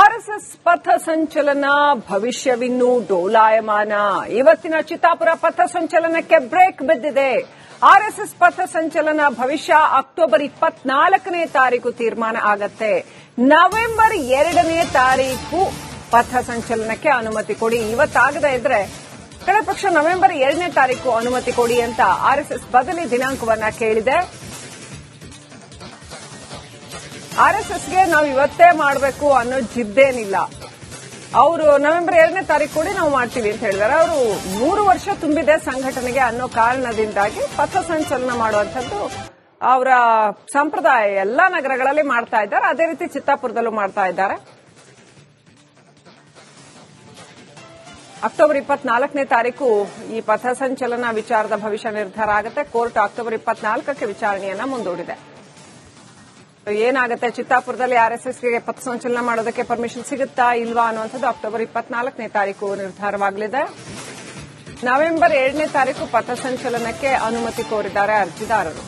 RSS ಪಥ ಸಂಚಲನ ಭವಿಷ್ಯವಿನ್ನೂ ಡೋಲಾಯಮಾನ. ಇವತ್ತಿನ ಚಿತ್ತಾಪುರ ಪಥ ಸಂಚಲನಕ್ಕೆ ಬ್ರೇಕ್ ಬಿದ್ದಿದೆ. ಆರ್ಎಸ್ಎಸ್ ಪಥ ಸಂಚಲನ ಭವಿಷ್ಯ ಅಕ್ಟೋಬರ್ 24ನೇ ತಾರೀಕು ತೀರ್ಮಾನ ಆಗತ್ತೆ. ನವೆಂಬರ್ 2ನೇ ತಾರೀಕು ಪಥ ಸಂಚಲನಕ್ಕೆ ಅನುಮತಿ ಕೊಡಿ. ಇವತ್ತಾಗದೇ ಇದ್ರೆ ಕಳೆದ ಪಕ್ಷ ನವೆಂಬರ್ 2ನೇ ತಾರೀಕು ಅನುಮತಿ ಕೊಡಿ ಅಂತ ಆರ್ಎಸ್ಎಸ್ ಬದಲಿ ದಿನಾಂಕವನ್ನ ಕೇಳಿದೆ. ಆರ್ಎಸ್ಎಸ್ಗೆ ನಾವು ಇವತ್ತೇ ಮಾಡಬೇಕು ಅನ್ನೋ ಜಿದ್ದೇನಿಲ್ಲ. ಅವರು ನವೆಂಬರ್ 2ನೇ ತಾರೀಕು ಕೊಡಿ ನಾವು ಮಾಡ್ತೀವಿ ಅಂತ ಹೇಳಿದ್ದಾರೆ. ಅವರು 100 ವರ್ಷ ತುಂಬಿದೆ ಸಂಘಟನೆಗೆ ಅನ್ನೋ ಕಾರಣದಿಂದಾಗಿ ಪಥ ಸಂಚಲನ ಮಾಡುವಂಥದ್ದು ಅವರ ಸಂಪ್ರದಾಯ. ಎಲ್ಲಾ ನಗರಗಳಲ್ಲಿ ಮಾಡ್ತಾ ಇದ್ದಾರೆ. ಅದೇ ರೀತಿ ಚಿತ್ತಾಪುರದಲ್ಲೂ ಮಾಡ್ತಾ ಇದ್ದಾರೆ. ಅಕ್ಟೋಬರ್ 24ನೇ ತಾರೀಕು ಈ ಪಥ ಸಂಚಲನ ವಿಚಾರದ ಭವಿಷ್ಯ ನಿರ್ಧಾರ ಆಗುತ್ತೆ. ಕೋರ್ಟ್ ಅಕ್ಟೋಬರ್ 24ಕ್ಕೆ ವಿಚಾರಣೆಯನ್ನ ಮುಂದೂಡಿದೆ. ಏನಾಗುತ್ತೆ, ಚಿತ್ತಾಪುರದಲ್ಲಿ ಆರ್ಎಸ್ಎಸ್ಗೆ ಪಥ ಸಂಚಲನ ಮಾಡೋದಕ್ಕೆ ಪರ್ಮಿಷನ್ ಸಿಗುತ್ತಾ ಇಲ್ವಾ ಅನ್ನುವಂಥದ್ದು ಅಕ್ಟೋಬರ್ 24ನೇ ತಾರೀಕು ನಿರ್ಧಾರವಾಗಲಿದೆ. ನವೆಂಬರ್ 2ನೇ ತಾರೀಕು ಪಥ ಸಂಚಲನಕ್ಕೆ ಅನುಮತಿ ಕೋರಿದ್ದಾರೆ ಅರ್ಜಿದಾರರು.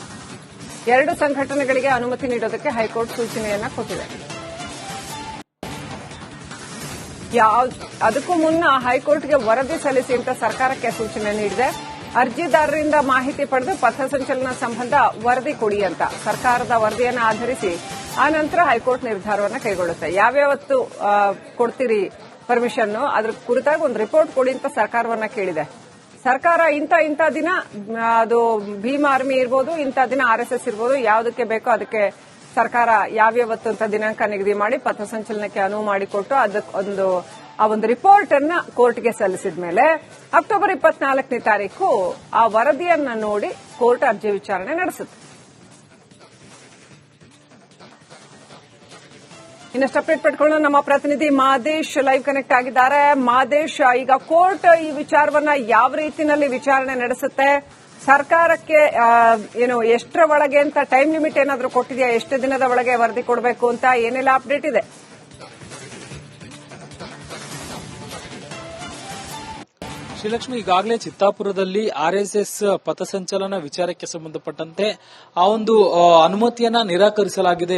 2 ಸಂಘಟನೆಗಳಿಗೆ ಅನುಮತಿ ನೀಡೋದಕ್ಕೆ ಹೈಕೋರ್ಟ್ ಸೂಚನೆಯನ್ನ ಕೊಟ್ಟಿದೆ. ಅದಕ್ಕೂ ಮುನ್ನ ಹೈಕೋರ್ಟ್ಗೆ ವರದಿ ಸಲ್ಲಿಸಿ ಅಂತ ಸರ್ಕಾರಕ್ಕೆ ಸೂಚನೆ ನೀಡಿದೆ. ಅರ್ಜಿದಾರರಿಂದ ಮಾಹಿತಿ ಪಡೆದು ಪಥ ಸಂಚಲನ ಸಂಬಂಧ ವರದಿ ಕೊಡಿ ಅಂತ ಸರ್ಕಾರದ ವರದಿಯನ್ನು ಆಧರಿಸಿ ಆ ನಂತರ ಹೈಕೋರ್ಟ್ ನಿರ್ಧಾರವನ್ನು ಕೈಗೊಳ್ಳುತ್ತೆ. ಯಾವ್ಯಾವತ್ತು ಕೊಡ್ತೀರಿ ಪರ್ಮಿಷನ್, ಅದ್ರ ಕುರಿತಾಗಿ ಒಂದು ರಿಪೋರ್ಟ್ ಕೊಡಿ ಅಂತ ಸರ್ಕಾರವನ್ನ ಕೇಳಿದೆ. ಸರ್ಕಾರ ಇಂಥ ದಿನ ಅದು ಭೀಮ್ ಆರ್ಮಿ ಇರ್ಬೋದು, ಇಂಥ ದಿನ ಆರ್ಎಸ್ಎಸ್ ಇರ್ಬೋದು, ಯಾವುದಕ್ಕೆ ಬೇಕೋ ಅದಕ್ಕೆ ಸರ್ಕಾರ ಯಾವ್ಯಾವತ್ತು ಅಂತ ದಿನಾಂಕ ನಿಗದಿ ಮಾಡಿ ಪಥ ಸಂಚಲನಕ್ಕೆ ಅನುವು ಮಾಡಿಕೊಟ್ಟು ಅದಕ್ಕೊಂದು ಆ ಒಂದು ರಿಪೋರ್ಟ್ ಅನ್ನ ಕೋರ್ಟ್ಗೆ ಸಲ್ಲಿಸಿದ ಮೇಲೆ ಅಕ್ಟೋಬರ್ 24ನೇ ತಾರೀಕು ಆ ವರದಿಯನ್ನ ನೋಡಿ ಕೋರ್ಟ್ ಅರ್ಜಿ ವಿಚಾರಣೆ ನಡೆಸುತ್ತೆ. ಇನ್ನಷ್ಟು ಅಪ್ಡೇಟ್ ಪಡ್ಕೊಂಡು ನಮ್ಮ ಪ್ರತಿನಿಧಿ ಮಾದೇಶ್ ಲೈವ್ ಕನೆಕ್ಟ್ ಆಗಿದ್ದಾರೆ. ಮಾದೇಶ್, ಈಗ ಕೋರ್ಟ್ ಈ ವಿಚಾರವನ್ನ ಯಾವ ರೀತಿಯಲ್ಲಿ ವಿಚಾರಣೆ ನಡೆಸುತ್ತೆ? ಸರ್ಕಾರಕ್ಕೆ ಎಷ್ಟರ ಒಳಗೆ ಅಂತ ಟೈಮ್ ಲಿಮಿಟ್ ಏನಾದರೂ ಕೊಟ್ಟಿದೆಯಾ? ಎಷ್ಟು ದಿನದ ಒಳಗೆ ವರದಿ ಕೊಡಬೇಕು ಅಂತ ಏನೆಲ್ಲ ಅಪ್ಡೇಟ್ ಇದೆ? ಶ್ರೀಲಕ್ಷ್ಮಿ, ಈಗಾಗಲೇ ಚಿತ್ತಾಪುರದಲ್ಲಿ ಆರ್ಎಸ್ಎಸ್ ಪಥಸಂಚಲನ ವಿಚಾರಕ್ಕೆ ಸಂಬಂಧಪಟ್ಟಂತೆ ಆ ಒಂದು ಅನುಮತಿಯನ್ನ ನಿರಾಕರಿಸಲಾಗಿದೆ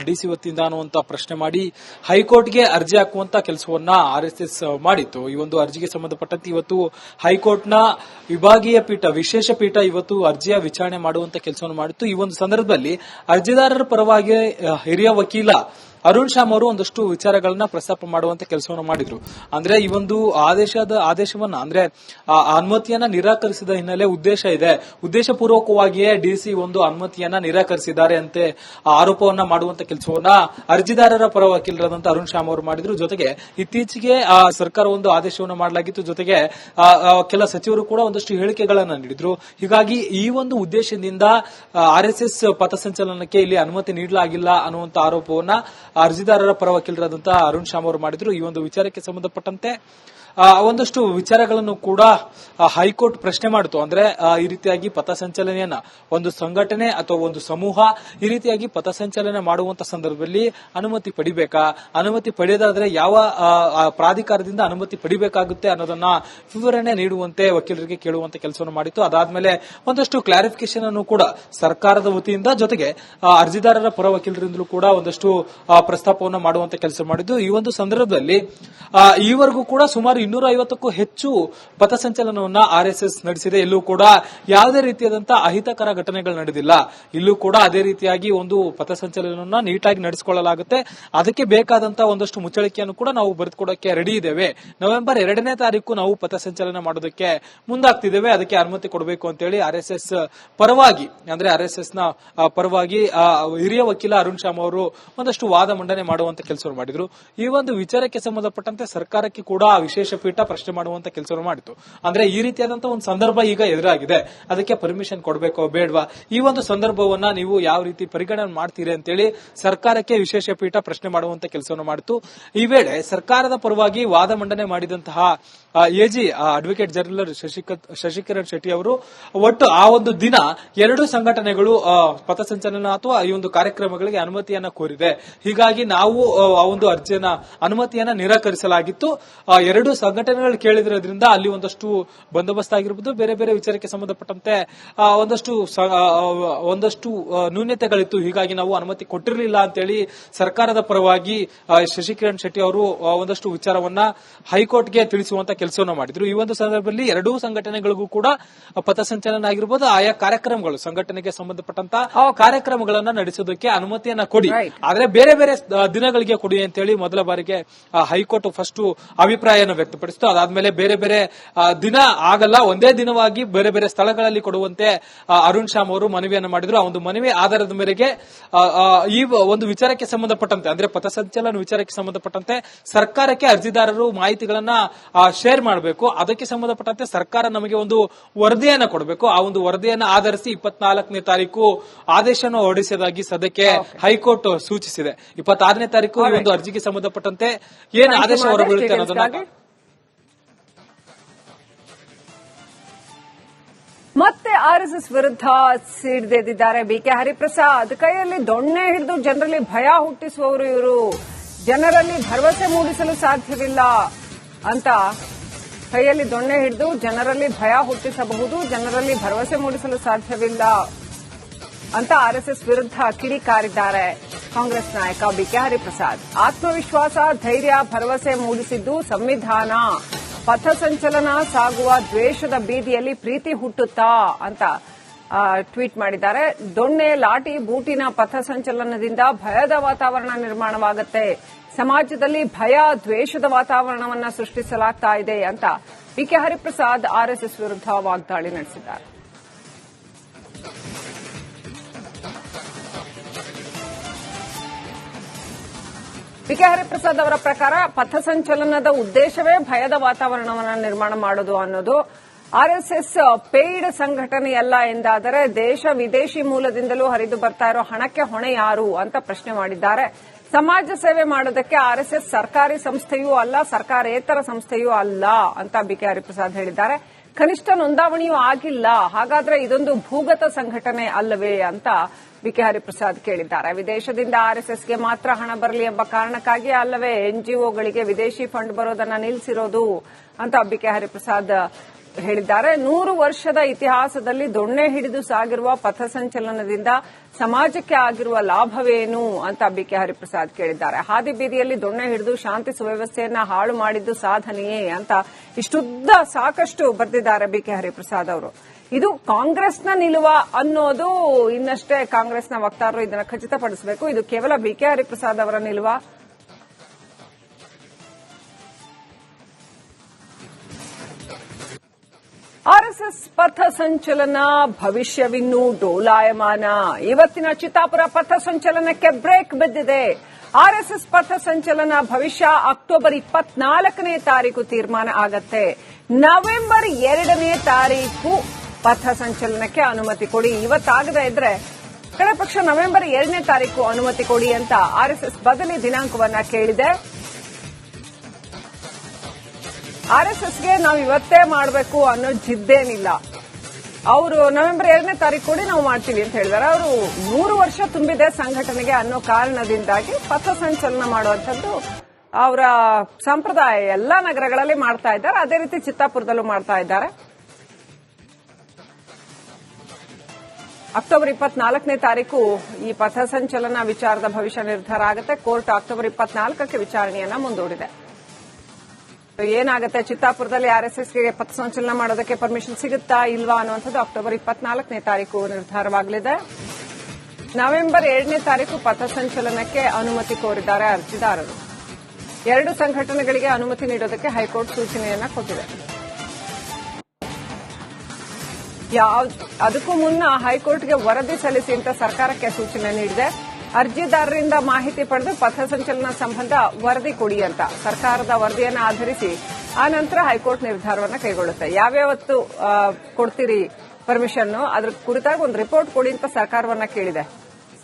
ಡಿಸಿ ವತಿಯಿಂದ ಅನ್ನುವಂತ ಪ್ರಶ್ನೆ ಮಾಡಿ ಹೈಕೋರ್ಟ್ಗೆ ಅರ್ಜಿ ಹಾಕುವಂತ ಕೆಲಸವನ್ನ ಆರ್ಎಸ್ಎಸ್ ಮಾಡಿತ್ತು. ಈ ಒಂದು ಅರ್ಜಿಗೆ ಸಂಬಂಧಪಟ್ಟಂತೆ ಇವತ್ತು ಹೈಕೋರ್ಟ್ನ ವಿಭಾಗೀಯ ಪೀಠ, ವಿಶೇಷ ಪೀಠ ಇವತ್ತು ಅರ್ಜಿಯ ವಿಚಾರಣೆ ಮಾಡುವಂತ ಕೆಲಸವನ್ನು ಮಾಡಿತ್ತು. ಈ ಒಂದು ಸಂದರ್ಭದಲ್ಲಿ ಅರ್ಜಿದಾರರ ಪರವಾಗಿ ಹಿರಿಯ ವಕೀಲ ಅರುಣ್ ಶ್ಯಾಮ್ ಅವರು ಒಂದಷ್ಟು ವಿಚಾರಗಳನ್ನ ಪ್ರಸ್ತಾಪ ಮಾಡುವಂತ ಕೆಲಸವನ್ನು ಮಾಡಿದ್ರು. ಅಂದ್ರೆ ಈ ಒಂದು ಆದೇಶವನ್ನ ಅಂದ್ರೆ ಅನುಮತಿಯನ್ನ ನಿರಾಕರಿಸಿದ ಹಿನ್ನೆಲೆ ಉದ್ದೇಶ ಇದೆ, ಉದ್ದೇಶಪೂರ್ವಕವಾಗಿಯೇ ಡಿಸಿ ಒಂದು ಅನುಮತಿಯನ್ನ ನಿರಾಕರಿಸಿದ್ದಾರೆ ಅಂತೆ ಆರೋಪವನ್ನ ಮಾಡುವಂತ ಕೆಲಸವನ್ನ ಅರ್ಜಿದಾರರ ಪರ ವಕೀಲರಾದಂತ ಅರುಣ್ ಶ್ಯಾಮ್ ಅವರು ಮಾಡಿದ್ರು. ಜೊತೆಗೆ ಇತ್ತೀಚೆಗೆ ಸರ್ಕಾರ ಒಂದು ಆದೇಶವನ್ನು ಮಾಡಲಾಗಿತ್ತು. ಜೊತೆಗೆ ಕೆಲ ಸಚಿವರು ಕೂಡ ಒಂದಷ್ಟು ಹೇಳಿಕೆಗಳನ್ನ ನೀಡಿದ್ರು. ಹೀಗಾಗಿ ಈ ಒಂದು ಉದ್ದೇಶದಿಂದ ಆರ್ಎಸ್ಎಸ್ ಪಥಸಂಚಲನಕ್ಕೆ ಇಲ್ಲಿ ಅನುಮತಿ ನೀಡಲಾಗಿಲ್ಲ ಅನ್ನುವಂತ ಆರೋಪವನ್ನ ಅರ್ಜಿದಾರರ ಪರ ವಕೀಲರಾದಂತಹ ಅರುಣ್ ಶ್ಯಾಮ್ ಅವರು ಮಾಡಿದ್ರು. ಈ ಒಂದು ವಿಚಾರಕ್ಕೆ ಸಂಬಂಧಪಟ್ಟಂತೆ ಒಂದಷ್ಟು ವಿಚಾರಗಳನ್ನು ಕೂಡ ಹೈಕೋರ್ಟ್ ಪ್ರಶ್ನೆ ಮಾಡಿತು. ಅಂದ್ರೆ ಈ ರೀತಿಯಾಗಿ ಪಥಸಂಚಲನೆಯನ್ನ ಒಂದು ಸಂಘಟನೆ ಅಥವಾ ಒಂದು ಸಮೂಹ ಈ ರೀತಿಯಾಗಿ ಪಥಸಂಚಲನೆ ಮಾಡುವಂತ ಸಂದರ್ಭದಲ್ಲಿ ಅನುಮತಿ ಪಡಿಬೇಕಾ, ಅನುಮತಿ ಪಡೆಯದಾದ್ರೆ ಯಾವ ಪ್ರಾಧಿಕಾರದಿಂದ ಅನುಮತಿ ಪಡಿಬೇಕಾಗುತ್ತೆ ಅನ್ನೋದನ್ನ ವಿವರಣೆ ನೀಡುವಂತೆ ವಕೀಲರಿಗೆ ಕೇಳುವಂತ ಕೆಲಸವನ್ನು ಮಾಡಿತ್ತು. ಅದಾದ್ಮೇಲೆ ಒಂದಷ್ಟು ಕ್ಲಾರಿಫಿಕೇಶನ್ ಅನ್ನು ಕೂಡ ಸರ್ಕಾರದ ವತಿಯಿಂದ ಜೊತೆಗೆ ಅರ್ಜಿದಾರರ ಪರ ವಕೀಲರಿಂದಲೂ ಕೂಡ ಒಂದಷ್ಟು ಪ್ರಸ್ತಾಪವನ್ನು ಮಾಡುವಂತ ಕೆಲಸ ಮಾಡಿದ್ದು. ಈ ಒಂದು ಸಂದರ್ಭದಲ್ಲಿ ಈವರೆಗೂ ಕೂಡ ಸುಮಾರು 250ಕ್ಕೂ ಹೆಚ್ಚು ಪಥಸಂಚಲನವನ್ನ ಆರ್ಎಸ್ಎಸ್ ನಡೆಸಿದೆ. ಇಲ್ಲೂ ಕೂಡ ಯಾವುದೇ ರೀತಿಯಾದಂತಹ ಅಹಿತಕರ ಘಟನೆಗಳು ನಡೆದಿಲ್ಲ. ಇಲ್ಲೂ ಕೂಡ ಅದೇ ರೀತಿಯಾಗಿ ಒಂದು ಪಥಸಂಚಲನವನ್ನ ನೀಟಾಗಿ ನಡೆಸಿಕೊಳ್ಳಲಾಗುತ್ತೆ. ಅದಕ್ಕೆ ಬೇಕಾದಂತಹ ಒಂದಷ್ಟು ಮುಚ್ಚಳಿಕೆಯನ್ನು ಕೂಡ ನಾವು ಬರೆದುಕೊಡೋಕೆ ರೆಡಿ ಇದ್ದೇವೆ. ನವೆಂಬರ್ 2ನೇ ತಾರೀಕು ನಾವು ಪಥಸಂಚಲನ ಮಾಡೋದಕ್ಕೆ ಮುಂದಾಗ್ತಿದ್ದೇವೆ, ಅದಕ್ಕೆ ಅನುಮತಿ ಕೊಡಬೇಕು ಅಂತೇಳಿ ಆರ್ಎಸ್ಎಸ್ ಪರವಾಗಿ, ಅಂದ್ರೆ ಆರ್ಎಸ್ಎಸ್ ನ ಪರವಾಗಿ ಹಿರಿಯ ವಕೀಲ ಅರುಣ್ ಶ್ಯಾಮ್ ಅವರು ಒಂದಷ್ಟು ವಾದ ಮಂಡನೆ ಮಾಡುವಂತ ಕೆಲಸ ಮಾಡಿದ್ರು. ಈ ಒಂದು ವಿಚಾರಕ್ಕೆ ಸಂಬಂಧಪಟ್ಟಂತೆ ಸರ್ಕಾರಕ್ಕೆ ಕೂಡ ವಿಶೇಷ ಪೀಠ ಪ್ರಶ್ನೆ ಮಾಡುವಂತ ಕೆಲಸವನ್ನು ಮಾಡಿತು. ಅಂದ್ರೆ ಈ ರೀತಿಯಾದಂತಹ ಒಂದು ಸಂದರ್ಭ ಈಗ ಎದುರಾಗಿದೆ, ಅದಕ್ಕೆ ಪರ್ಮಿಷನ್ ಕೊಡಬೇಕೋ ಬೇಡವಾ, ಈ ಒಂದು ಸಂದರ್ಭವನ್ನ ನೀವು ಯಾವ ರೀತಿ ಪರಿಗಣನೆ ಮಾಡ್ತೀರಿ ಅಂತೇಳಿ ಸರ್ಕಾರಕ್ಕೆ ವಿಶೇಷ ಪೀಠ ಪ್ರಶ್ನೆ ಮಾಡುವಂತ ಕೆಲಸವನ್ನು ಮಾಡಿತು. ಈ ವೇಳೆ ಸರ್ಕಾರದ ಪರವಾಗಿ ವಾದ ಮಂಡನೆ ಮಾಡಿದಂತಹ AG advocate general Shashikiran Shetty ಅವರು ಒಟ್ಟು ಆ ಒಂದು ದಿನ 2 ಸಂಘಟನೆಗಳು ಪಥಸಂಚಲನ ಅಥವಾ ಈ ಒಂದು ಕಾರ್ಯಕ್ರಮಗಳಿಗೆ ಅನುಮತಿಯನ್ನ ಕೋರಿದೆ. ಹೀಗಾಗಿ ಹೀಗಾಗಿ ನಾವು ಆ ಒಂದು ಅನುಮತಿಯನ್ನ ನಿರಾಕರಿಸಲಾಗಿತ್ತು. ಎರಡು ಸಂಘಟನೆಗಳು ಕೇಳಿದ್ರಿಂದ ಅಲ್ಲಿ ಒಂದಷ್ಟು ಬಂದೋಬಸ್ತ್ ಆಗಿರ್ಬೋದು, ಬೇರೆ ಬೇರೆ ವಿಚಾರಕ್ಕೆ ಸಂಬಂಧಪಟ್ಟಂತೆ ಒಂದಷ್ಟು ನ್ಯೂನ್ಯತೆಗಳಿತ್ತು. ಹೀಗಾಗಿ ನಾವು ಅನುಮತಿ ಕೊಟ್ಟಿರಲಿಲ್ಲ ಅಂತೇಳಿ ಸರ್ಕಾರದ ಪರವಾಗಿ ಶಶಿಕಿರಣ್ ಶೆಟ್ಟಿ ಅವರು ಒಂದಷ್ಟು ವಿಚಾರವನ್ನ ಹೈಕೋರ್ಟ್ಗೆ ತಿಳಿಸುವಂತ ಕೆಲಸವನ್ನು ಮಾಡಿದ್ರು. ಈ ಒಂದು ಸಂದರ್ಭದಲ್ಲಿ ಎರಡೂ ಸಂಘಟನೆಗಳಿಗೂ ಕೂಡ ಪಥಸಂಚಲನ ಆಗಿರ್ಬೋದು, ಆಯಾ ಕಾರ್ಯಕ್ರಮಗಳು ಸಂಘಟನೆಗೆ ಸಂಬಂಧಪಟ್ಟಂತ ಕಾರ್ಯಕ್ರಮಗಳನ್ನ ನಡೆಸೋದಕ್ಕೆ ಅನುಮತಿಯನ್ನ ಕೊಡಿ, ಆದ್ರೆ ಬೇರೆ ಬೇರೆ ದಿನಗಳಿಗೆ ಕೊಡಿ ಅಂತೇಳಿ ಮೊದಲ ಬಾರಿಗೆ ಹೈಕೋರ್ಟ್ ಫಸ್ಟ್ ಅಭಿಪ್ರಾಯವನ್ನು ವ್ಯಕ್ತಪಡಿಸಿತು. ಅದಾದ್ಮೇಲೆ ಬೇರೆ ಬೇರೆ ದಿನ ಆಗಲ್ಲ, ಒಂದೇ ದಿನವಾಗಿ ಬೇರೆ ಬೇರೆ ಸ್ಥಳಗಳಲ್ಲಿ ಕೊಡುವಂತೆ ಅರುಣ್ ಶ್ಯಾಮ್ ಅವರು ಮನವಿಯನ್ನು ಮಾಡಿದ್ರು. ಆ ಒಂದು ಮನವಿ ಆಧಾರದ ಮೇರೆಗೆ ಈ ಒಂದು ವಿಚಾರಕ್ಕೆ ಸಂಬಂಧಪಟ್ಟಂತೆ ಅಂದ್ರೆ ಪಥಸಂಚಲನ ವಿಚಾರಕ್ಕೆ ಸಂಬಂಧಪಟ್ಟಂತೆ ಸರ್ಕಾರಕ್ಕೆ ಅರ್ಜಿದಾರರು ಮಾಹಿತಿಗಳನ್ನ ಶೇರ್ ಮಾಡಬೇಕು. ಅದಕ್ಕೆ ಸಂಬಂಧಪಟ್ಟಂತೆ ಸರ್ಕಾರ ನಮಗೆ ಒಂದು ವರದಿಯನ್ನ ಕೊಡಬೇಕು. ಆ ಒಂದು ವರದಿಯನ್ನ ಆಧರಿಸಿ 24ನೇ ತಾರೀಕು ಆದೇಶವನ್ನು ಹೊರಡಿಸಿದಾಗಿ ಸದ್ಯಕ್ಕೆ ಹೈಕೋರ್ಟ್ ಸೂಚಿಸಿದೆ. 26ನೇ ತಾರೀಕು ಈ ಒಂದು ಅರ್ಜಿಗೆ ಸಂಬಂಧಪಟ್ಟಂತೆ ಏನು ಆದೇಶ ಹೊರಬೀಳುತ್ತೆ ಅನ್ನೋದನ್ನ ಮತ್ತೆ ಆರ್ಎಸ್ಎಸ್ ವಿರುದ್ಧ ಸಿಡಿದೆದ್ದಿದ್ದಾರೆ ಬಿಕೆ ಹರಿಪ್ರಸಾದ್. ಕೈಯಲ್ಲಿ ದೊಣ್ಣೆ ಹಿಡಿದು ಜನರಲ್ಲಿ ಭಯ ಹುಟ್ಟಿಸುವವರು ಇವರು. ಜನರಲ್ಲಿ ಭರವಸೆ ಮೂಡಿಸಲು ಸಾಧ್ಯವಿಲ್ಲ ಅಂತ ಕೈಯಲ್ಲಿ ದೊಣ್ಣೆ ಹಿಡಿದು ಜನರಲ್ಲಿ ಭಯ ಹುಟ್ಟಿಸಬಹುದು, ಜನರಲ್ಲಿ ಭರವಸೆ ಮೂಡಿಸಲು ಸಾಧ್ಯವಿಲ್ಲ ಅಂತ ಆರ್ಎಸ್ಎಸ್ ವಿರುದ್ಧ ಕಿಡಿಕಾರಿದ್ದಾರೆ ಕಾಂಗ್ರೆಸ್ ನಾಯಕ ಬಿಕೆ ಹರಿಪ್ರಸಾದ್. ಆತ್ಮವಿಶ್ವಾಸ, ಧೈರ್ಯ, ಭರವಸೆ ಮೂಡಿಸಿದ್ದು ಸಂವಿಧಾನ. ಪಥಸಂಚಲನ ಸಾಗುವ ದ್ವೇಷದ ಬೀದಿಯಲ್ಲಿ ಪ್ರೀತಿ ಹುಟ್ಟುತ್ತಾ ಅಂತ ಟ್ವೀಟ್ ಮಾಡಿದ್ದಾರೆ. ದೊಣ್ಣೆ, ಲಾಠಿ, ಬೂಟಿನ ಪಥಸಂಚಲನದಿಂದ ಭಯದ ವಾತಾವರಣ ನಿರ್ಮಾಣವಾಗುತ್ತೆ. ಸಮಾಜದಲ್ಲಿ ಭಯ, ದ್ವೇಷದ ವಾತಾವರಣವನ್ನ ಸೃಷ್ಟಿಸಲಾಗ್ತಾ ಇದೆ ಅಂತ ಬಿಕೆ ಹರಿಪ್ರಸಾದ್ ಆರ್ಎಸ್ಎಸ್ ವಿರುದ್ಧ ವಾಗ್ದಾಳಿ ನಡೆಸಿದ್ದಾರೆ. ಬಿಕೆ ಹರಿಪ್ರಸಾದ್ ಅವರ ಪ್ರಕಾರ ಪಥಸಂಚಲನದ ಉದ್ದೇಶವೇ ಭಯದ ವಾತಾವರಣವನ್ನು ನಿರ್ಮಾಣ ಮಾಡೋದು ಅನ್ನೋದು. ಆರ್ಎಸ್ಎಸ್ ಪೇಯ್ಡ್ ಸಂಘಟನೆಯಲ್ಲ ಎಂದಾದರೆ ದೇಶ ವಿದೇಶಿ ಮೂಲದಿಂದಲೂ ಹರಿದು ಬರ್ತಾ ಇರೋ ಹಣಕ್ಕೆ ಹೊಣೆ ಯಾರು ಅಂತ ಪ್ರಶ್ನೆ ಮಾಡಿದ್ದಾರೆ. ಸಮಾಜ ಸೇವೆ ಮಾಡೋದಕ್ಕೆ ಆರ್ಎಸ್ಎಸ್ ಸರ್ಕಾರಿ ಸಂಸ್ಥೆಯೂ ಅಲ್ಲ, ಸರ್ಕಾರೇತರ ಸಂಸ್ಥೆಯೂ ಅಲ್ಲ ಅಂತ ಬಿಕೆ ಹರಿಪ್ರಸಾದ್ ಹೇಳಿದ್ದಾರೆ. ಕನಿಷ್ಠ ನೋಂದಾವಣಿಯೂ ಆಗಿಲ್ಲ, ಹಾಗಾದ್ರೆ ಇದೊಂದು ಭೂಗತ ಸಂಘಟನೆ ಅಲ್ಲವೇ ಅಂತ ಬಿಕೆ ಹರಿಪ್ರಸಾದ್ ಕೇಳಿದ್ದಾರೆ. ವಿದೇಶದಿಂದ ಆರ್ಎಸ್ಎಸ್ಗೆ ಮಾತ್ರ ಹಣ ಬರಲಿ ಎಂಬ ಕಾರಣಕ್ಕಾಗಿ ಅಲ್ಲವೇ ಎನ್ಜಿಒಗಳಿಗೆ ವಿದೇಶಿ ಫಂಡ್ ಬರೋದನ್ನ ನಿಲ್ಲಿಸಿರೋದು ಅಂತ ಬಿಕೆ ಹರಿಪ್ರಸಾದ್ ಹೇಳಿದ್ದಾರೆ. 100 ವರ್ಷದ ಇತಿಹಾಸದಲ್ಲಿ ದೊಣ್ಣೆ ಹಿಡಿದು ಸಾಗಿರುವ ಪಥಸಂಚಲನದಿಂದ ಸಮಾಜಕ್ಕೆ ಆಗಿರುವ ಲಾಭವೇನು ಅಂತ ಬಿಕೆ ಹರಿಪ್ರಸಾದ್ ಕೇಳಿದ್ದಾರೆ. ಹಾದಿ ಬೀದಿಯಲ್ಲಿ ದೊಣ್ಣೆ ಹಿಡಿದು ಶಾಂತಿ ಸುವ್ಯವಸ್ಥೆಯನ್ನ ಹಾಳು ಮಾಡಿದ್ದು ಸಾಧನೆಯೇ ಅಂತ ಇಷ್ಟುದ್ದ ಸಾಕಷ್ಟು ಬರೆದಿದ್ದಾರೆ ಬಿಕೆ ಹರಿಪ್ರಸಾದ್ ಅವರು. ಇದು ಕಾಂಗ್ರೆಸ್ನ ನಿಲುವ ಅನ್ನೋದು ಇನ್ನಷ್ಟೇ ಕಾಂಗ್ರೆಸ್ನ ವಕ್ತಾರರು ಇದನ್ನು ಖಚಿತಪಡಿಸಬೇಕು. ಇದು ಕೇವಲ ಬಿಕೆ ಹರಿಪ್ರಸಾದ್ ಅವರ ನಿಲುವ. ಆರ್ಎಸ್ಎಸ್ ಪಥಸಂಚಲನ ಭವಿಷ್ಯವಿನ್ನೂ ಡೋಲಾಯಮಾನ. ಇವತ್ತಿನ ಚಿತ್ತಾಪುರ ಪಥಸಂಚಲನಕ್ಕೆ ಬ್ರೇಕ್ ಬಿದ್ದಿದೆ. ಆರ್ಎಸ್ಎಸ್ ಪಥಸಂಚಲನ ಭವಿಷ್ಯ ಅಕ್ಟೋಬರ್ 24ನೇ ತಾರೀಕು ತೀರ್ಮಾನ ಆಗತ್ತೆ. ನವೆಂಬರ್ 2ನೇ ತಾರೀಕು ಪಥಸಂಚಲನಕ್ಕೆ ಅನುಮತಿ ಕೊಡಿ. ಇವತ್ತಾಗದೇ ಇದ್ರೆ ಕಡೆ ಪಕ್ಷ ನವೆಂಬರ್ 2ನೇ ತಾರೀಕು ಅನುಮತಿ ಕೊಡಿ ಅಂತ ಆರ್ಎಸ್ಎಸ್ ಬದಲಿ ದಿನಾಂಕವನ್ನ ಕೇಳಿದೆ. ಆರ್ಎಸ್ಎಸ್ಗೆ ನಾವು ಇವತ್ತೇ ಮಾಡಬೇಕು ಅನ್ನೋ ಜಿದ್ದೇನಿಲ್ಲ. ಅವರು ನವೆಂಬರ್ 2ನೇ ತಾರೀಕು ಕೊಡಿ, ನಾವು ಮಾಡ್ತೀವಿ ಅಂತ ಹೇಳಿದ್ದಾರೆ. ಅವರು 100 ವರ್ಷ ತುಂಬಿದೆ ಸಂಘಟನೆಗೆ ಅನ್ನೋ ಕಾರಣದಿಂದಾಗಿ ಪಥಸಂಚಲನ ಮಾಡುವಂಥದ್ದು ಅವರ ಸಂಪ್ರದಾಯ. ಎಲ್ಲಾ ನಗರಗಳಲ್ಲಿ ಮಾಡ್ತಾ ಇದ್ದಾರೆ, ಅದೇ ರೀತಿ ಚಿತ್ತಾಪುರದಲ್ಲೂ ಮಾಡ್ತಾ ಇದ್ದಾರೆ. ಅಕ್ಟೋಬರ್ 24ನೇ ತಾರೀಕು ಈ ಪಥಸಂಚಲನ ವಿಚಾರದ ಭವಿಷ್ಯ ನಿರ್ಧಾರ ಆಗುತ್ತೆ. ಕೋರ್ಟ್ ಅಕ್ಟೋಬರ್ 24ಕ್ಕೆ ವಿಚಾರಣೆಯನ್ನ ಮುಂದೂಡಿದೆ. ಏನಾಗುತ್ತೆ, ಚಿತ್ತಾಪುರದಲ್ಲಿ ಆರ್ಎಸ್ಎಸ್ಗೆ ಪಥಸಂಚಲನ ಮಾಡೋದಕ್ಕೆ ಪರ್ಮಿಷನ್ ಸಿಗುತ್ತಾ ಇಲ್ವಾ ಅನ್ನುವಂಥದ್ದು ಅಕ್ಟೋಬರ್ 24ನೇ ತಾರೀಕು ನಿರ್ಧಾರವಾಗಲಿದೆ. ನವೆಂಬರ್ 2ನೇ ತಾರೀಕು ಪಥಸಂಚಲನಕ್ಕೆ ಅನುಮತಿ ಕೋರಿದ್ದಾರೆ ಅರ್ಜಿದಾರರು. 2 ಸಂಘಟನೆಗಳಿಗೆ ಅನುಮತಿ ನೀಡೋದಕ್ಕೆ ಹೈಕೋರ್ಟ್ ಸೂಚನೆಯನ್ನ ಕೊಟ್ಟಿದೆ. ಅದಕ್ಕೂ ಮುನ್ನ ಹೈಕೋರ್ಟ್ಗೆ ವರದಿ ಸಲ್ಲಿಸಿ ಅಂತ ಸರ್ಕಾರಕ್ಕೆ ಸೂಚನೆ ನೀಡಿದೆ. ಅರ್ಜಿದಾರರಿಂದ ಮಾಹಿತಿ ಪಡೆದು ಪಥಸಂಚಲನ ಸಂಬಂಧ ವರದಿ ಕೊಡಿ ಅಂತ ಸರ್ಕಾರದ ವರದಿಯನ್ನು ಆಧರಿಸಿ ಆ ನಂತರ ಹೈಕೋರ್ಟ್ ನಿರ್ಧಾರವನ್ನು ಕೈಗೊಳ್ಳುತ್ತೆ. ಯಾವ್ಯಾವತ್ತು ಕೊಡ್ತೀರಿ ಪರ್ಮಿಷನ್, ಅದ್ರ ಕುರಿತಾಗಿ ಒಂದು ರಿಪೋರ್ಟ್ ಕೊಡಿ ಅಂತ ಸರ್ಕಾರವನ್ನ ಕೇಳಿದೆ.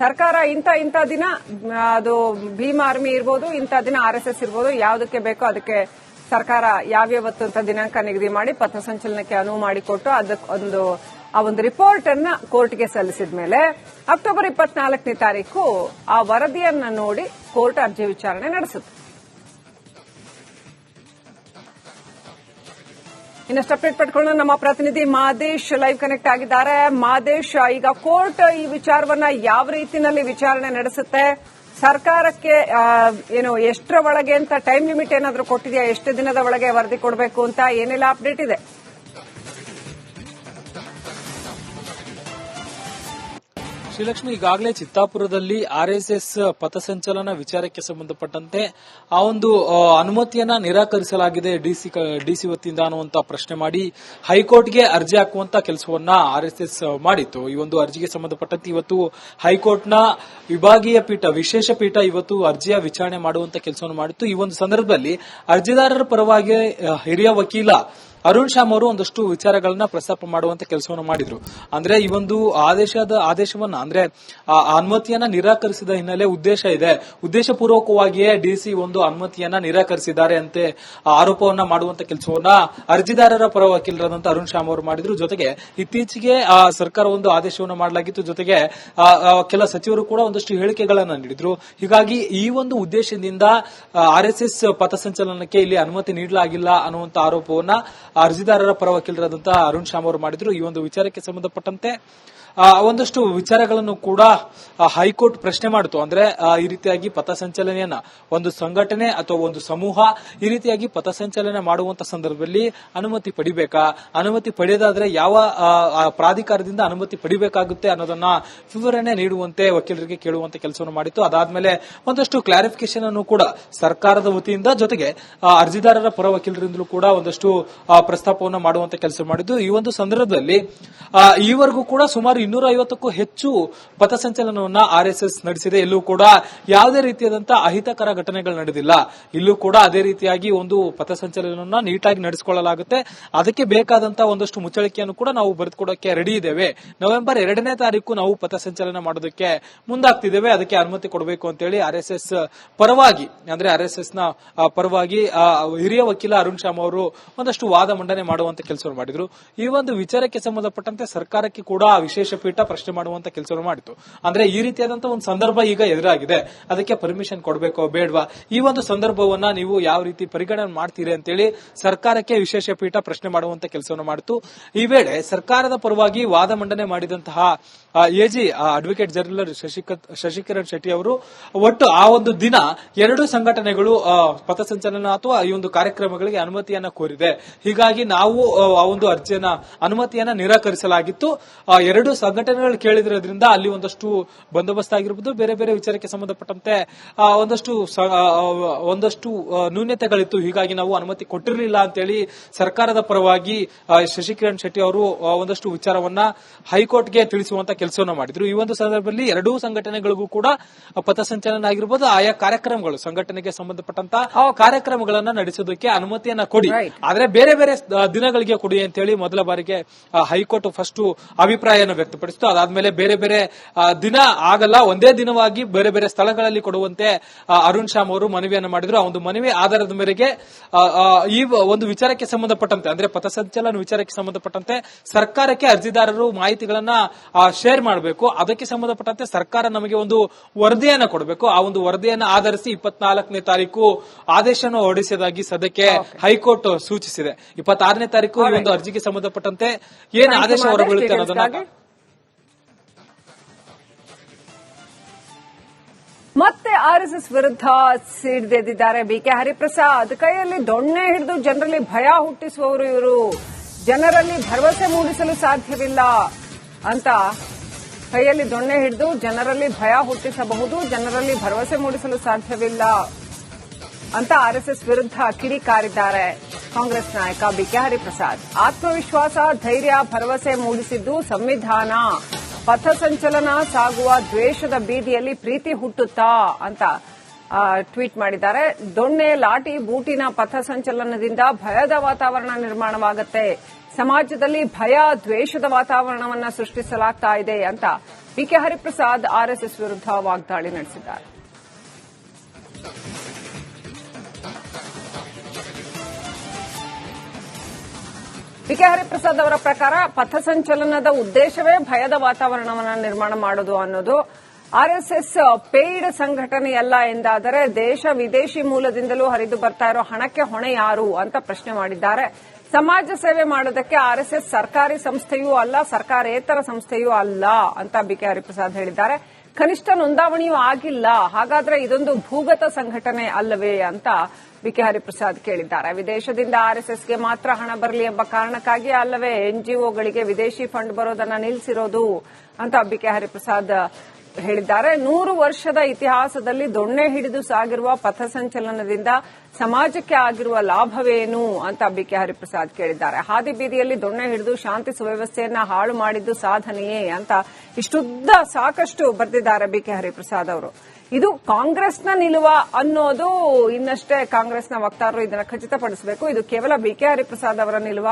ಸರ್ಕಾರ ಇಂಥ ದಿನ ಅದು ಭೀಮ್ ಆರ್ಮಿ ಇರ್ಬೋದು, ಇಂಥ ದಿನ ಆರ್ಎಸ್ಎಸ್ ಇರ್ಬೋದು, ಯಾವುದಕ್ಕೆ ಬೇಕೋ ಅದಕ್ಕೆ ಸರ್ಕಾರ ಯಾವ್ಯಾವತ್ತು ಅಂತ ದಿನಾಂಕ ನಿಗದಿ ಮಾಡಿ ಪಥಸಂಚಲನಕ್ಕೆ ಅನುವು ಮಾಡಿಕೊಟ್ಟು ಅದಕ್ಕೊಂದು ಆ ಒಂದು ರಿಪೋರ್ಟ್ ಅನ್ನ ಕೋರ್ಟ್ಗೆ ಸಲ್ಲಿಸಿದ ಮೇಲೆ ಅಕ್ಟೋಬರ್ 24ನೇ ತಾರೀಕು ಆ ವರದಿಯನ್ನ ನೋಡಿ ಕೋರ್ಟ್ ಅರ್ಜಿ ವಿಚಾರಣೆ ನಡೆಸುತ್ತೆ. ಇನ್ನಷ್ಟು ಅಪ್ಡೇಟ್ ಪಡ್ಕೊಂಡು ನಮ್ಮ ಪ್ರತಿನಿಧಿ ಮಾದೇಶ್ ಲೈವ್ ಕನೆಕ್ಟ್ ಆಗಿದ್ದಾರೆ. ಮಾದೇಶ್, ಈಗ ಕೋರ್ಟ್ ಈ ವಿಚಾರವನ್ನ ಯಾವ ರೀತಿಯಲ್ಲಿ ವಿಚಾರಣೆ ನಡೆಸುತ್ತೆ? ಸರ್ಕಾರಕ್ಕೆ ಎಷ್ಟರ ಒಳಗೆ ಅಂತ ಟೈಮ್ ಲಿಮಿಟ್ ಏನಾದರೂ ಕೊಟ್ಟಿದೆಯಾ? ಎಷ್ಟು ದಿನದ ಒಳಗೆ ವರದಿ ಕೊಡಬೇಕು ಅಂತ ಏನೆಲ್ಲ ಅಪ್ಡೇಟ್ ಇದೆ? ಶ್ರೀಲಕ್ಷ್ಮಿ, ಈಗಾಗಲೇ ಚಿತ್ತಾಪುರದಲ್ಲಿ ಆರ್ಎಸ್ಎಸ್ ಪಥಸಂಚಲನ ವಿಚಾರಕ್ಕೆ ಸಂಬಂಧಪಟ್ಟಂತೆ ಆ ಒಂದು ಅನುಮತಿಯನ್ನ ನಿರಾಕರಿಸಲಾಗಿದೆ ಡಿಸಿ ವತಿಯಿಂದ ಅನ್ನುವಂತ ಪ್ರಶ್ನೆ ಮಾಡಿ ಹೈಕೋರ್ಟ್ಗೆ ಅರ್ಜಿ ಹಾಕುವಂತ ಕೆಲಸವನ್ನ ಆರ್ಎಸ್ಎಸ್ ಮಾಡಿತ್ತು. ಈ ಒಂದು ಅರ್ಜಿಗೆ ಸಂಬಂಧಪಟ್ಟಂತೆ ಇವತ್ತು ಹೈಕೋರ್ಟ್ನ ವಿಭಾಗೀಯ ಪೀಠ, ವಿಶೇಷ ಪೀಠ ಇವತ್ತು ಅರ್ಜಿಯ ವಿಚಾರಣೆ ಮಾಡುವಂತ ಕೆಲಸವನ್ನು ಮಾಡಿತ್ತು. ಈ ಒಂದು ಸಂದರ್ಭದಲ್ಲಿ ಅರ್ಜಿದಾರರ ಪರವಾಗಿ ಹಿರಿಯ ವಕೀಲ ಅರುಣ್ ಶ್ಯಾಮ್ ಅವರು ಒಂದಷ್ಟು ವಿಚಾರಗಳನ್ನ ಪ್ರಸ್ತಾಪ ಮಾಡುವಂತ ಕೆಲಸವನ್ನು ಮಾಡಿದ್ರು. ಅಂದ್ರೆ ಈ ಒಂದು ಆದೇಶವನ್ನ ಅಂದ್ರೆ ಅನುಮತಿಯನ್ನ ನಿರಾಕರಿಸಿದ ಹಿನ್ನೆಲೆ ಉದ್ದೇಶಪೂರ್ವಕವಾಗಿಯೇ ಡಿಸಿ ಒಂದು ಅನುಮತಿಯನ್ನ ನಿರಾಕರಿಸಿದ್ದಾರೆ ಅಂತೆ ಆರೋಪವನ್ನ ಮಾಡುವಂತ ಕೆಲಸವನ್ನ ಅರ್ಜಿದಾರರ ಪರ ವಕೀಲರಾದಂತಹ ಅರುಣ್ ಶ್ಯಾಮ್ ಅವರು ಮಾಡಿದ್ರು. ಜೊತೆಗೆ ಇತ್ತೀಚೆಗೆ ಸರ್ಕಾರ ಒಂದು ಆದೇಶವನ್ನು ಮಾಡಲಾಗಿತ್ತು. ಜೊತೆಗೆ ಕೆಲ ಸಚಿವರು ಕೂಡ ಒಂದಷ್ಟು ಹೇಳಿಕೆಗಳನ್ನ ನೀಡಿದ್ರು. ಹೀಗಾಗಿ ಈ ಒಂದು ಉದ್ದೇಶದಿಂದ ಆರ್ಎಸ್ಎಸ್ ಪಥಸಂಚಲನಕ್ಕೆ ಇಲ್ಲಿ ಅನುಮತಿ ನೀಡಲಾಗಿಲ್ಲ ಅನ್ನುವಂತ ಆರೋಪವನ್ನ ಅರ್ಜಿದಾರರ ಪರ ವಕೀಲರಾದಂತಹ ಅರುಣ್ ಶ್ಯಾಮ್ ಅವರು ಮಾಡಿದ್ರು. ಈ ಒಂದು ವಿಚಾರಕ್ಕೆ ಸಂಬಂಧಪಟ್ಟಂತೆ ಒಂದಷ್ಟು ವಿಚಾರಗಳನ್ನು ಕೂಡ ಹೈಕೋರ್ಟ್ ಪ್ರಶ್ನೆ ಮಾಡಿತು. ಅಂದ್ರೆ ಈ ರೀತಿಯಾಗಿ ಪಥಸಂಚಲನೆಯನ್ನ ಒಂದು ಸಂಘಟನೆ ಅಥವಾ ಒಂದು ಸಮೂಹ ಈ ರೀತಿಯಾಗಿ ಪಥಸಂಚಲನೆ ಮಾಡುವಂತ ಸಂದರ್ಭದಲ್ಲಿ ಅನುಮತಿ ಪಡಿಬೇಕಾ, ಅನುಮತಿ ಪಡೆಯದಾದ್ರೆ ಯಾವ ಪ್ರಾಧಿಕಾರದಿಂದ ಅನುಮತಿ ಪಡಿಬೇಕಾಗುತ್ತೆ ಅನ್ನೋದನ್ನ ವಿವರಣೆ ನೀಡುವಂತೆ ವಕೀಲರಿಗೆ ಕೇಳುವಂತ ಕೆಲಸವನ್ನು ಮಾಡಿತ್ತು. ಅದಾದ್ಮೇಲೆ ಒಂದಷ್ಟು ಕ್ಲಾರಿಫಿಕೇಶನ್ ಅನ್ನು ಕೂಡ ಸರ್ಕಾರದ ವತಿಯಿಂದ ಜೊತೆಗೆ ಅರ್ಜಿದಾರರ ಪರ ವಕೀಲರಿಂದಲೂ ಕೂಡ ಒಂದಷ್ಟು ಪ್ರಸ್ತಾಪವನ್ನು ಮಾಡುವಂತ ಕೆಲಸ ಮಾಡಿದ್ದು. ಈ ಒಂದು ಸಂದರ್ಭದಲ್ಲಿ ಈವರೆಗೂ ಕೂಡ ಸುಮಾರು 250ಕ್ಕೂ ಹೆಚ್ಚು ಪಥಸಂಚಲನವನ್ನ ಆರ್ಎಸ್ಎಸ್ ನಡೆಸಿದೆ. ಇಲ್ಲೂ ಕೂಡ ಯಾವುದೇ ರೀತಿಯಾದಂತಹ ಅಹಿತಕರ ಘಟನೆಗಳು ನಡೆದಿಲ್ಲ. ಇಲ್ಲೂ ಕೂಡ ಅದೇ ರೀತಿಯಾಗಿ ಒಂದು ಪಥಸಂಚಲನವನ್ನ ನೀಟಾಗಿ ನಡೆಸಿಕೊಳ್ಳಲಾಗುತ್ತೆ. ಅದಕ್ಕೆ ಬೇಕಾದಂತಹ ಒಂದಷ್ಟು ಮುಚ್ಚಳಿಕೆಯನ್ನು ಕೂಡ ನಾವು ಬರೆದುಕೊಡೋಕೆ ರೆಡಿ ಇದ್ದೇವೆ. ನವೆಂಬರ್ 2ನೇ ತಾರೀಕು ನಾವು ಪಥಸಂಚಲನ ಮಾಡೋದಕ್ಕೆ ಮುಂದಾಗ್ತಿದ್ದೇವೆ. ಅದಕ್ಕೆ ಅನುಮತಿ ಕೊಡಬೇಕು ಅಂತೇಳಿ ಆರ್ಎಸ್ಎಸ್ ಪರವಾಗಿ, ಅಂದ್ರೆ ಆರ್ಎಸ್ಎಸ್ ನ ಪರವಾಗಿ ಹಿರಿಯ ವಕೀಲ ಅರುಣ್ ಶ್ಯಾಮ್ ಅವರು ಒಂದಷ್ಟು ವಾದ ಮಂಡನೆ ಮಾಡುವಂತ ಕೆಲಸವನ್ನು ಮಾಡಿದ್ರು. ಈ ಒಂದು ವಿಚಾರಕ್ಕೆ ಸಂಬಂಧಪಟ್ಟಂತೆ ಸರ್ಕಾರಕ್ಕೆ ಕೂಡ ವಿಶೇಷ ಪೀಠ ಪ್ರಶ್ನೆ ಮಾಡುವಂತ ಕೆಲಸವನ್ನು ಮಾಡಿತು. ಅಂದ್ರೆ ಈ ರೀತಿಯಾದಂತಹ ಒಂದು ಸಂದರ್ಭ ಈಗ ಎದುರಾಗಿದೆ, ಅದಕ್ಕೆ ಪರ್ಮಿಷನ್ ಕೊಡಬೇಕೋ ಬೇಡವಾ, ಈ ಒಂದು ಸಂದರ್ಭವನ್ನ ನೀವು ಯಾವ ರೀತಿ ಪರಿಗಣನೆ ಮಾಡ್ತೀರಿ ಅಂತೇಳಿ ಸರ್ಕಾರಕ್ಕೆ ವಿಶೇಷ ಪೀಠ ಪ್ರಶ್ನೆ ಮಾಡುವಂತ ಕೆಲಸವನ್ನು ಮಾಡಿತು. ಈ ವೇಳೆ ಸರ್ಕಾರದ ಪರವಾಗಿ ವಾದ ಮಂಡನೆ ಮಾಡಿದಂತಹ AG advocate general Shashikiran Shetty ಅವರು ಒಟ್ಟು ಆ ಒಂದು ದಿನ 2 ಸಂಘಟನೆಗಳು ಪಥಸಂಚಲನ ಅಥವಾ ಈ ಒಂದು ಕಾರ್ಯಕ್ರಮಗಳಿಗೆ ಅನುಮತಿಯನ್ನ ಕೋರಿದೆ. ಹೀಗಾಗಿ ನಾವು ಆ ಒಂದು ಅನುಮತಿಯನ್ನ ನಿರಾಕರಿಸಲಾಗಿತ್ತು. 2 ಸಂಘಟನೆಗಳು ಕೇಳಿದ್ರಿಂದ ಅಲ್ಲಿ ಒಂದಷ್ಟು ಬಂದೋಬಸ್ತ್ ಆಗಿರಬಹುದು, ಬೇರೆ ಬೇರೆ ವಿಚಾರಕ್ಕೆ ಸಂಬಂಧಪಟ್ಟಂತೆ ಒಂದಷ್ಟು ನ್ಯೂನ್ಯತೆಗಳಿತ್ತು. ಹೀಗಾಗಿ ನಾವು ಅನುಮತಿ ಕೊಟ್ಟಿರಲಿಲ್ಲ ಅಂತೇಳಿ ಸರ್ಕಾರದ ಪರವಾಗಿ ಶಶಿಕಿರಣ್ ಶೆಟ್ಟಿ ಅವರು ಒಂದಷ್ಟು ವಿಚಾರವನ್ನ ಹೈಕೋರ್ಟ್ಗೆ ತಿಳಿಸುವಂತ ಕೆಲಸವನ್ನ ಮಾಡಿದ್ರು. ಈ ಒಂದು ಸಂದರ್ಭದಲ್ಲಿ 2 ಸಂಘಟನೆಗಳಿಗೂ ಕೂಡ ಪಥಸಂಚಲನ ಆಗಿರಬಹುದು, ಆಯಾ ಕಾರ್ಯಕ್ರಮಗಳು ಸಂಘಟನೆಗೆ ಸಂಬಂಧಪಟ್ಟಂತಹ ಕಾರ್ಯಕ್ರಮಗಳನ್ನ ನಡೆಸೋದಕ್ಕೆ ಅನುಮತಿಯನ್ನ ಕೊಡಿ, ಆದ್ರೆ ಬೇರೆ ಬೇರೆ ದಿನಗಳಿಗೆ ಕೊಡಿ ಅಂತೇಳಿ ಮೊದಲ ಬಾರಿಗೆ ಹೈಕೋರ್ಟ್ ಫಸ್ಟ್ ಅಭಿಪ್ರಾಯವನ್ನು ವ್ಯಕ್ತಪಡಿಸಿತು. ಅದಾದ್ಮೇಲೆ ಬೇರೆ ಬೇರೆ ದಿನ ಆಗಲ್ಲ, ಒಂದೇ ದಿನವಾಗಿ ಬೇರೆ ಬೇರೆ ಸ್ಥಳಗಳಲ್ಲಿ ಕೊಡುವಂತೆ ಅರುಣ್ ಶ್ಯಾಮ್ ಅವರು ಮನವಿಯನ್ನು ಮಾಡಿದ್ರು. ಆ ಒಂದು ಮನವಿ ಆಧಾರದ ಮೇರೆಗೆ ಈ ಒಂದು ವಿಚಾರಕ್ಕೆ ಸಂಬಂಧಪಟ್ಟಂತೆ, ಅಂದ್ರೆ ಪಥಸಂಚಲನ ವಿಚಾರಕ್ಕೆ ಸಂಬಂಧಪಟ್ಟಂತೆ ಸರ್ಕಾರಕ್ಕೆ ಅರ್ಜಿದಾರರು ಮಾಹಿತಿಗಳನ್ನ ಶೇರ್ ಮಾಡಬೇಕು. ಅದಕ್ಕೆ ಸಂಬಂಧಪಟ್ಟಂತೆ ಸರ್ಕಾರ ನಮಗೆ ಒಂದು ವರದಿಯನ್ನ ಕೊಡಬೇಕು. ಆ ಒಂದು ವರದಿಯನ್ನು ಆಧರಿಸಿ 24ನೇ ತಾರೀಕು ಆದೇಶವನ್ನು ಹೊರಡಿಸಿದಾಗಿ ಸದ್ಯಕ್ಕೆ ಹೈಕೋರ್ಟ್ ಸೂಚಿಸಿದೆ. 26ನೇ ತಾರೀಕು ಈ ಒಂದು ಅರ್ಜಿಗೆ ಸಂಬಂಧಪಟ್ಟಂತೆ ಏನು ಆದೇಶ ಹೊರಬೀಳುತ್ತೆ ಅನ್ನೋದನ್ನ ಮತ್ತೆ ಆರ್ಎಸ್ಎಸ್ ವಿರುದ್ಧ ಸಿಡಿದೆದ್ದಿದ್ದಾರೆ ಬಿಕೆ ಹರಿಪ್ರಸಾದ್. ಕೈಯಲ್ಲಿ ದೊಣ್ಣೆ ಹಿಡಿದು ಜನರಲ್ಲಿ ಭಯ ಹುಟ್ಟಿಸುವವರು ಇವರು. ಜನರಲ್ಲಿ ಭರವಸೆ ಮೂಡಿಸಲು ಸಾಧ್ಯವಿಲ್ಲ ಅಂತ ಕೈಯಲ್ಲಿ ದೊಣ್ಣೆ ಹಿಡಿದು ಜನರಲ್ಲಿ ಭಯ ಹುಟ್ಟಿಸಬಹುದು, ಜನರಲ್ಲಿ ಭರವಸೆ ಮೂಡಿಸಲು ಸಾಧ್ಯವಿಲ್ಲ ಅಂತ ಆರ್ಎಸ್ಎಸ್ ವಿರುದ್ಧ ಕಿಡಿಕಾರಿದ್ದಾರೆ ಕಾಂಗ್ರೆಸ್ ನಾಯಕ ಬಿಕೆ ಹರಿಪ್ರಸಾದ್. ಆತ್ಮವಿಶ್ವಾಸ, ಧೈರ್ಯ, ಭರವಸೆ ಮೂಡಿಸಿದ್ದು ಸಂವಿಧಾನ. ಪಥಸಂಚಲನ ಸಾಗುವ ದ್ವೇಷದ ಬೀದಿಯಲ್ಲಿ ಪ್ರೀತಿ ಹುಟ್ಟುತ್ತಾ ಅಂತ ಟ್ವೀಟ್ ಮಾಡಿದ್ದಾರೆ. ದೊಣ್ಣೆ, ಲಾಠಿ, ಬೂಟಿನ ಪಥಸಂಚಲನದಿಂದ ಭಯದ ವಾತಾವರಣ ನಿರ್ಮಾಣವಾಗುತ್ತೆ. ಸಮಾಜದಲ್ಲಿ ಭಯ, ದ್ವೇಷದ ವಾತಾವರಣವನ್ನು ಸೃಷ್ಟಿಸಲಾಗ್ತಾ ಇದೆ ಅಂತ ಬಿಕೆ ಹರಿಪ್ರಸಾದ್ ಆರ್ಎಸ್ಎಸ್ ವಿರುದ್ಧ ವಾಗ್ದಾಳಿ ನಡೆಸಿದ್ದಾರೆ. ಬಿಕೆ ಹರಿಪ್ರಸಾದ್ ಅವರ ಪ್ರಕಾರ ಪಥಸಂಚಲನದ ಉದ್ದೇಶವೇ ಭಯದ ವಾತಾವರಣವನ್ನು ನಿರ್ಮಾಣ ಮಾಡೋದು ಅನ್ನೋದು. ಆರ್ಎಸ್ಎಸ್ ಪೇಯ್ಡ್ ಸಂಘಟನೆಯಲ್ಲ ಎಂದಾದರೆ ದೇಶ ವಿದೇಶಿ ಮೂಲದಿಂದಲೂ ಹರಿದು ಬರ್ತಾ ಇರೋ ಹಣಕ್ಕೆ ಹೊಣೆ ಯಾರು ಅಂತ ಪ್ರಶ್ನೆ ಮಾಡಿದ್ದಾರೆ. ಸಮಾಜ ಸೇವೆ ಮಾಡೋದಕ್ಕೆ ಆರ್ಎಸ್ಎಸ್ ಸರ್ಕಾರಿ ಸಂಸ್ಥೆಯೂ ಅಲ್ಲ, ಸರ್ಕಾರೇತರ ಸಂಸ್ಥೆಯೂ ಅಲ್ಲ ಅಂತ ಬಿಕೆ ಹರಿಪ್ರಸಾದ್ ಹೇಳಿದ್ದಾರೆ. ಕನಿಷ್ಠ ನೋಂದಾವಣಿಯೂ ಆಗಿಲ್ಲ, ಹಾಗಾದ್ರೆ ಇದೊಂದು ಭೂಗತ ಸಂಘಟನೆ ಅಲ್ಲವೇ ಅಂತ ಬಿಕೆ ಹರಿಪ್ರಸಾದ್ ಕೇಳಿದ್ದಾರೆ. ವಿದೇಶದಿಂದ ಆರ್ಎಸ್ಎಸ್ಗೆ ಮಾತ್ರ ಹಣ ಬರಲಿ ಎಂಬ ಕಾರಣಕ್ಕಾಗಿ ಅಲ್ಲವೇ ಎನ್ಜಿಒಗಳಿಗೆ ವಿದೇಶಿ ಫಂಡ್ ಬರೋದನ್ನ ನಿಲ್ಲಿಸಿರೋದು ಅಂತ ಬಿಕೆ ಹರಿಪ್ರಸಾದ್ ಹೇಳಿದ್ದಾರೆ. 100 ವರ್ಷದ ಇತಿಹಾಸದಲ್ಲಿ ದೊಣ್ಣೆ ಹಿಡಿದು ಸಾಗಿರುವ ಪಥಸಂಚಲನದಿಂದ ಸಮಾಜಕ್ಕೆ ಆಗಿರುವ ಲಾಭವೇನು ಅಂತ ಬಿಕೆ ಹರಿಪ್ರಸಾದ್ ಕೇಳಿದ್ದಾರೆ. ಹಾದಿ ಬೀದಿಯಲ್ಲಿ ದೊಣ್ಣೆ ಹಿಡಿದು ಶಾಂತಿ ಸುವ್ಯವಸ್ಥೆಯನ್ನ ಹಾಳು ಮಾಡಿದ್ದು ಸಾಧನೆಯೇ ಅಂತ ಇಷ್ಟುದ್ದ ಸಾಕಷ್ಟು ಬರೆದಿದ್ದಾರೆ ಬಿಕೆ ಹರಿಪ್ರಸಾದ್ ಅವರು. ಇದು ಕಾಂಗ್ರೆಸ್ನ ನಿಲುವ ಅನ್ನೋದು ಇನ್ನಷ್ಟೇ ಕಾಂಗ್ರೆಸ್ನ ವಕ್ತಾರರು ಇದನ್ನು ಖಚಿತಪಡಿಸಬೇಕು. ಇದು ಕೇವಲ ಬಿಕೆ ಹರಿಪ್ರಸಾದ್ ಅವರ ನಿಲುವ